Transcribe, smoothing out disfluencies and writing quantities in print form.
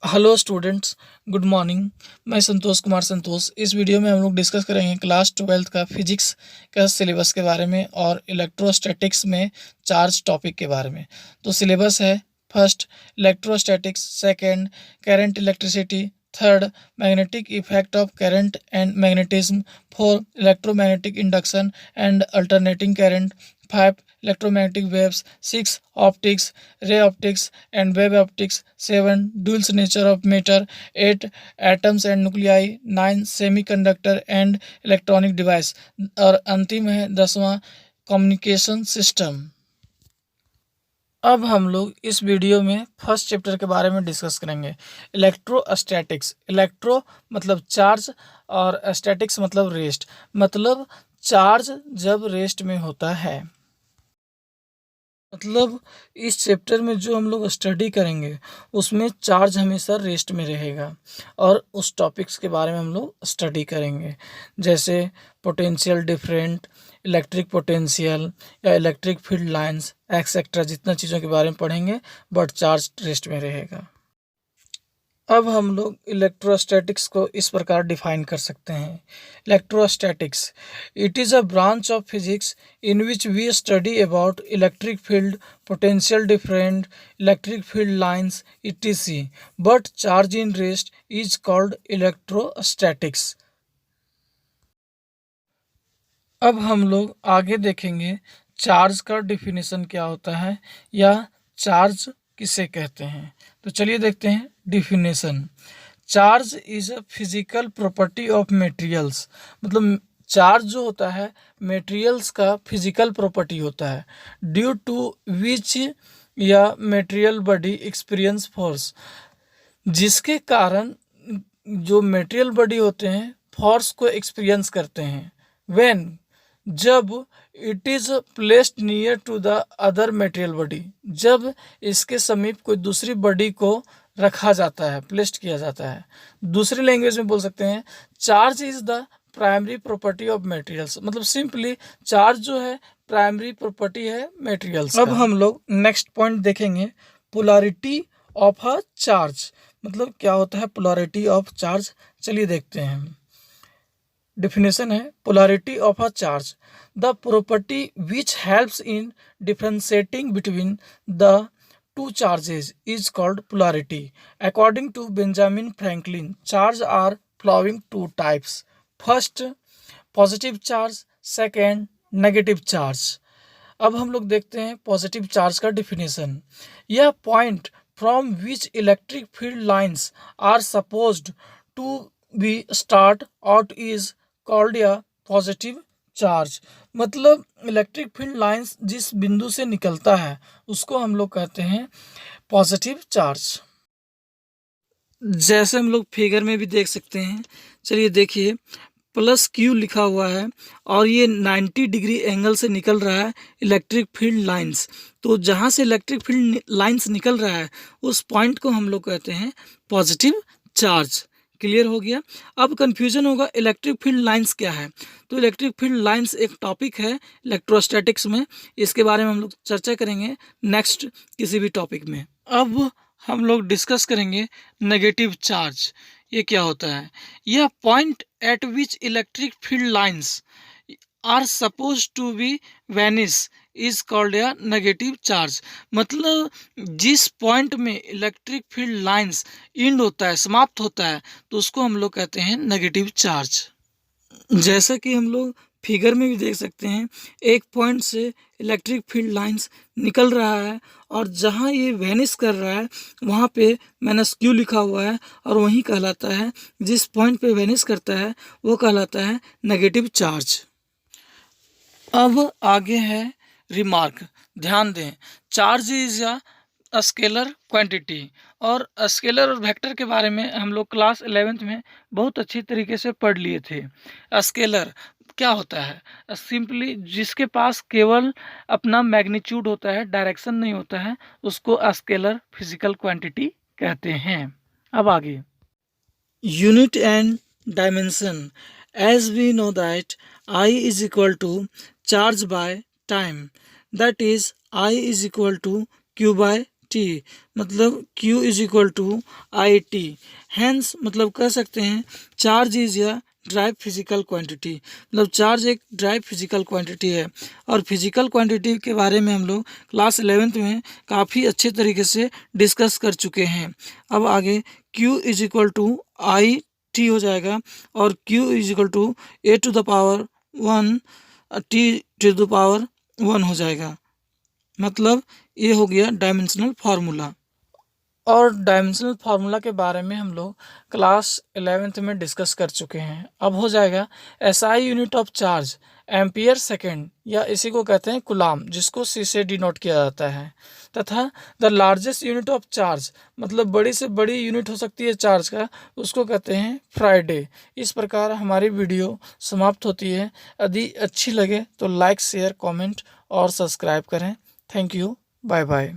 Hello students, good morning. मैं संतोष कुमार संतोष। इस video में हम लोग डिस्कस करेंगे क्लास 12 का फिजिक्स का सिलेबस के बारे में और इलेक्ट्रोस्टैटिक्स में चार्ज टॉपिक के बारे में। तो सिलेबस है: first, electrostatics; second, current electricity; third, magnetic effect of current and magnetism; four, electromagnetic induction and alternating current; five, electromagnetic waves; 6, optics, ray optics and wave optics; 7, dual nature of matter; 8, atoms and nuclei; 9, semiconductor and electronic device और अंतिम है 10वां, communication system। अब हम लोग इस video में first chapter के बारे में डिस्कस करेंगे, इलेक्ट्रोस्टैटिक्स। इलेक्ट्रो मतलब चार्ज और स्टैटिक्स मतलब रेस्ट, मतलब चार्ज जब रेस्ट में होता है। मतलब इस चैप्टर में जो हम लोग स्टडी करेंगे उसमें चार्ज हमेशा रेस्ट में रहेगा और उस टॉपिक्स के बारे में हम लोग स्टडी करेंगे, जैसे पोटेंशियल डिफरेंट, इलेक्ट्रिक पोटेंशियल या इलेक्ट्रिक फील्ड लाइंस एक्सेट्रा। जितना चीज़ों के बारे में पढ़ेंगे बट चार्ज रेस्ट में रहेगा। अब हम लोग इलेक्ट्रोस्टैटिक्स को इस प्रकार डिफाइन कर सकते हैं: electrostatics, it is a branch of physics in which we study about electric field, potential different, electric field lines etc, but charge in rest is called electrostatics. अब हम लोग आगे देखेंगे चार्ज का डिफिनेशन क्या होता है या चार्ज किसे कहते हैं। तो चलिए देखते हैं definition. Charge is a physical property of materials, मतलब चार्ज जो होता है मटेरियल्स का फिजिकल प्रॉपर्टी होता है, ड्यू टू विच या मटेरियल बॉडी एक्सपीरियंस फोर्स, जिसके कारण जो मटेरियल बॉडी होते हैं फोर्स को एक्सपीरियंस करते हैं। व्हेन, जब it is placed near to the other material body, जब इसके समीप कोई दूसरी बॉडी को रखा जाता है, प्लेस्ड किया जाता है। दूसरी लैंग्वेज में बोल सकते हैं charge is the primary property of materials, मतलब सिंपली चार्ज जो है प्राइमरी प्रॉपर्टी है मटेरियल्स। अब हम लोग नेक्स्ट पॉइंट देखेंगे, पोलैरिटी ऑफ अ चार्ज, मतलब क्या होता है पोलैरिटी ऑफ चार्ज। चलिए देखते हैं। डिफिनेशन है polarity of a charge, the property which helps in differentiating between the two charges is called polarity. According to Benjamin Franklin, charge are following two types: first, positive charge; second, negative charge. अब हम लोग देखते हैं positive charge का definition. यह point from which electric field lines are supposed to be start out is called या positive charge, मतलब electric field lines जिस बिंदु से निकलता है उसको हम लोग कहते हैं पॉजिटिव चार्ज। जैसे हम लोग फिगर में भी देख सकते हैं, चलिए देखिए, प्लस क्यू लिखा हुआ है और ये 90 डिग्री एंगल से निकल रहा है इलेक्ट्रिक फील्ड लाइंस। तो जहाँ से इलेक्ट्रिक फील्ड लाइंस निकल रहा है उस पॉइंट को हम लोग कहते हैं पॉजिटिव चार्ज। क्लियर हो गया। अब कन्फ्यूजन होगा इलेक्ट्रिक फील्ड लाइंस क्या है। तो इलेक्ट्रिक फील्ड लाइंस एक टॉपिक है इलेक्ट्रोस्टैटिक्स में, इसके बारे में हम लोग चर्चा करेंगे नेक्स्ट किसी भी टॉपिक में। अब हम लोग डिस्कस करेंगे नेगेटिव चार्ज। ये क्या होता है? यह point at which electric field lines are suppose to be vanish is called या नेगेटिव चार्ज, मतलब जिस पॉइंट में इलेक्ट्रिक फील्ड लाइंस इंड होता है, समाप्त होता है, तो उसको हम लोग कहते हैं नेगेटिव चार्ज। जैसा कि हम लोग फिगर में भी देख सकते हैं, एक पॉइंट से इलेक्ट्रिक फील्ड लाइंस निकल रहा है और जहाँ ये वैनिश कर रहा है वहाँ पे माइनस क्यू लिखा हुआ है और वही कहलाता है, जिस पॉइंट पे वैनिश करता है वो कहलाता है नेगेटिव चार्ज। अब आगे है रिमार्क। ध्यान दें, charge is a scalar quantity, और स्केलर और वेक्टर के बारे में हम लोग क्लास 11th में बहुत अच्छी तरीके से पढ़ लिए थे। स्केलर क्या होता है? सिंपली जिसके पास केवल अपना मैग्नीट्यूड होता है, डायरेक्शन नहीं होता है, उसको स्केलर फिजिकल क्वांटिटी कहते हैं। अब आगे, unit and dimension. As we know that I is equal to charge by time, that is I is equal to Q by T, मतलब Q is equal to I T. Hence मतलब कह सकते हैं charge is या derived physical quantity, मतलब charge एक derived physical quantity है। और फिजिकल क्वांटिटी के बारे में हम लोग क्लास 11th में काफ़ी अच्छे तरीके से डिस्कस कर चुके हैं। अब आगे Q is equal to I T हो जाएगा, और Q is equal to A to the power 1 T to the power 1 हो जाएगा। मतलब ये हो गया डायमेंशनल फार्मूला। और डायमेंशनल फार्मूला के बारे में हम लोग क्लास 11th में डिस्कस कर चुके हैं। अब हो जाएगा SI unit of charge ampere second, या इसी को कहते हैं कुलाम, जिसको सी से डिनोट किया जाता है। तथा the largest unit of charge, मतलब बड़ी से बड़ी यूनिट हो सकती है चार्ज का, उसको कहते हैं फ्राइडे। इस प्रकार हमारी वीडियो समाप्त होती है। यदि अच्छी लगे तो लाइक शेयर कमेंट और सब्सक्राइब करें। Thank you, bye bye.